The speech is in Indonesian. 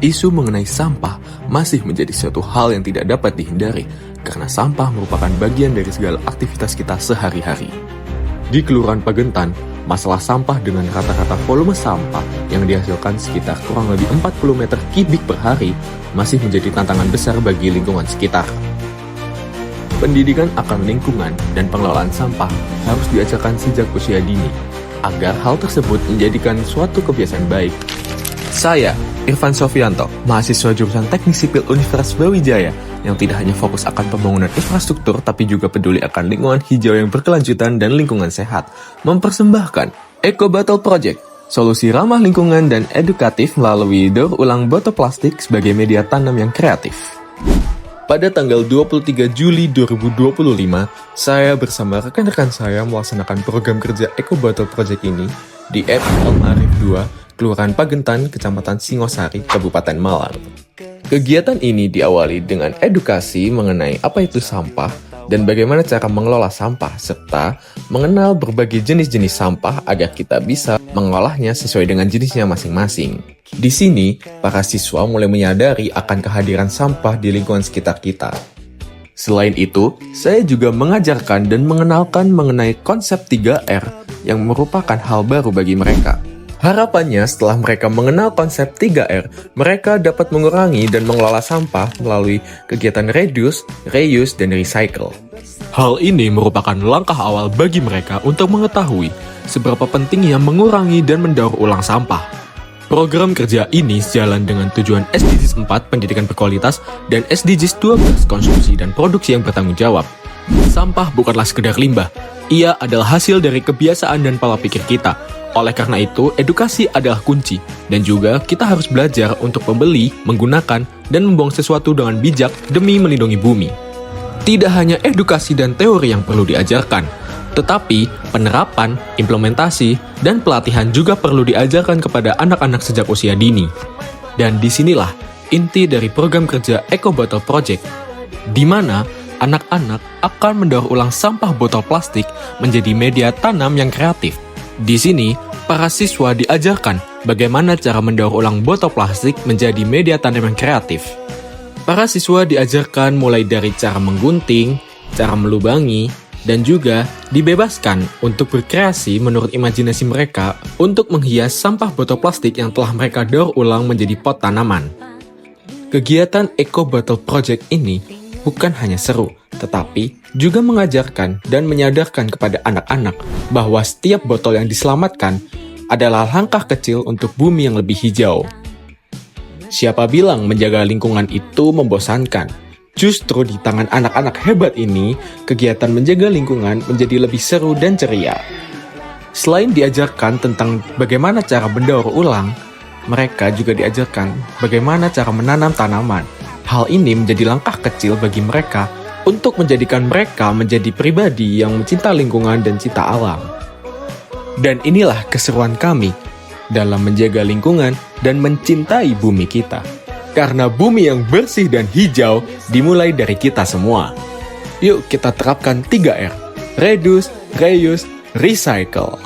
Isu mengenai sampah masih menjadi suatu hal yang tidak dapat dihindari karena sampah merupakan bagian dari segala aktivitas kita sehari-hari. Di Kelurahan Pagentan, masalah sampah dengan rata-rata volume sampah yang dihasilkan sekitar kurang lebih 40 meter kubik per hari masih menjadi tantangan besar bagi lingkungan sekitar. Pendidikan akan lingkungan dan pengelolaan sampah harus diajarkan sejak usia dini, agar hal tersebut menjadikan suatu kebiasaan baik. Saya, Irfan Sofianto, mahasiswa jurusan Teknik Sipil Universitas Brawijaya, yang tidak hanya fokus akan pembangunan infrastruktur, tapi juga peduli akan lingkungan hijau yang berkelanjutan dan lingkungan sehat, mempersembahkan Eco Bottle Project, solusi ramah lingkungan dan edukatif melalui daur ulang botol plastik sebagai media tanam yang kreatif. Pada tanggal 23 Juli 2025, saya bersama rekan-rekan saya melaksanakan program kerja Eco Bottle Project ini di FL Arif 2, Kelurahan Pagentan, Kecamatan Singosari, Kabupaten Malang. Kegiatan ini diawali dengan edukasi mengenai apa itu sampah dan bagaimana cara mengelola sampah, serta mengenal berbagai jenis-jenis sampah agar kita bisa mengolahnya sesuai dengan jenisnya masing-masing. Di sini, para siswa mulai menyadari akan kehadiran sampah di lingkungan sekitar kita. Selain itu, saya juga mengajarkan dan mengenalkan mengenai konsep 3R yang merupakan hal baru bagi mereka. Harapannya setelah mereka mengenal konsep 3R, mereka dapat mengurangi dan mengelola sampah melalui kegiatan reduce, reuse, dan recycle. Hal ini merupakan langkah awal bagi mereka untuk mengetahui seberapa pentingnya mengurangi dan mendaur ulang sampah. Program kerja ini sejalan dengan tujuan SDGs 4 pendidikan berkualitas dan SDGs 12 konsumsi dan produksi yang bertanggung jawab. Sampah bukanlah sekedar limbah, ia adalah hasil dari kebiasaan dan pola pikir kita. Oleh karena itu, edukasi adalah kunci, dan juga kita harus belajar untuk membeli, menggunakan, dan membuang sesuatu dengan bijak demi melindungi bumi. Tidak hanya edukasi dan teori yang perlu diajarkan, tetapi penerapan, implementasi, dan pelatihan juga perlu diajarkan kepada anak-anak sejak usia dini. Dan disinilah inti dari program kerja Eco Bottle Project, di mana anak-anak akan mendaur ulang sampah botol plastik menjadi media tanam yang kreatif. Di sini, para siswa diajarkan bagaimana cara mendaur ulang botol plastik menjadi media tanam yang kreatif. Para siswa diajarkan mulai dari cara menggunting, cara melubangi, dan juga dibebaskan untuk berkreasi menurut imajinasi mereka untuk menghias sampah botol plastik yang telah mereka daur ulang menjadi pot tanaman. Kegiatan Eco Bottle Project ini bukan hanya seru, tetapi juga mengajarkan dan menyadarkan kepada anak-anak bahwa setiap botol yang diselamatkan adalah langkah kecil untuk bumi yang lebih hijau. Siapa bilang menjaga lingkungan itu membosankan? Justru di tangan anak-anak hebat ini, kegiatan menjaga lingkungan menjadi lebih seru dan ceria. Selain diajarkan tentang bagaimana cara mendaur ulang, mereka juga diajarkan bagaimana cara menanam tanaman. Hal ini menjadi langkah kecil bagi mereka untuk menjadikan mereka menjadi pribadi yang mencinta lingkungan dan cinta alam. Dan inilah keseruan kami dalam menjaga lingkungan dan mencintai bumi kita. Karena bumi yang bersih dan hijau dimulai dari kita semua. Yuk kita terapkan 3R, reduce, reuse, recycle.